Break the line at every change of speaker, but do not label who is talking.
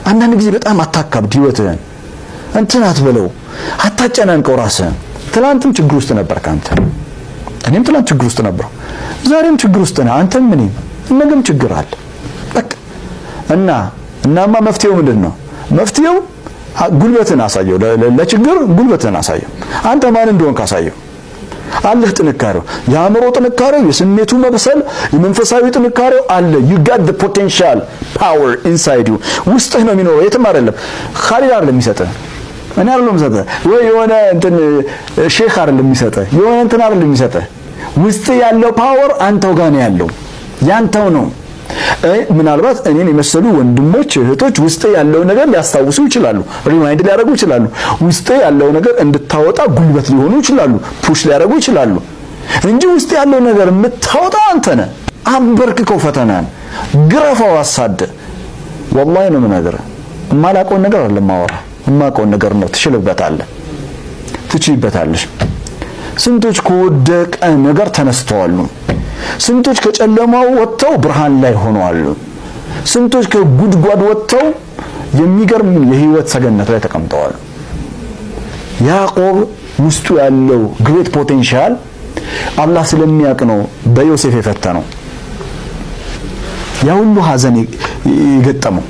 አንዳንድ ጊዜ በጣም አታካብድ ህይወትህን እንትን አትበለው አታጨናንቀው ራስህን ትላንትም ችግር ውስጥ ነበር ካንተ እኔም ትላንት ችግር ውስጥ ነበር ዛሬም ችግር ውስጥ ነህ አንተም ምንም ነገም ችግር አለ በቃ እናማ መፍትሄው ምንድነው መፍትሄው ጉልበትን አሳየው ለችግር ጉልበትን አሳየው አንተ ማን እንደሆንክ አሳየው አለህ ጥንካሬው ያምሮ ጥንካሬው የስሜቱ መብሰል የመንፈሳዊ ጥንካሬው አለ you got the potential power inside you ውስጥህ ነው የሚኖረው የትም አይደለም ኻሊድ አይደለም የሚሰጥህ እኔ አይደለም የሚሰጥህ ወይ የሆነ እንትን ሼክ አይደለም የሚሰጥህ የሆነ እንትን አይደለም የሚሰጥህ ውስጥ ያለው ፓወር አንተው ጋር ነው ያለው ያንተው ነው ምናልባት እኔን የመሰሉ ወንድሞች እህቶች ውስጥ ያለው ነገር ሊያስታውሱ ይችላሉ ሪማይንድ ሊያደርጉ ይችላሉ ውስጥ ያለው ነገር እንድታወጣ ጉልበት ሊሆኑ ይችላሉ ፑሽ ሊያደርጉ ይችላሉ እንጂ ውስጥ ያለው ነገር የምታወጣው አንተ ነህ አንበርክከው ፈተናን ግረፈው አሳደ والله ነው የምነግርህ የማላውቀው ነገር አይደለም ማወራ የማውቀው ነገር ነው ትችይበታለሽ ስንቶች ከወደቀ ነገር ተነስተዋል ስንቶች ከጨለማው ወጥተው ብርሃን ላይ ሆነዋል ስንቶች ከጉድጓድ ወጥተው የሚገርም የህይወት ሰገነት ላይ ተቀምጠዋል ያዕቆብ ውስጡ ያለው ግሬት ፖቴንሻል አላህ ስለሚያውቅ ነው በዮሴፍ የፈተነው ያ ሁሉ ሐዘን ይገጠመው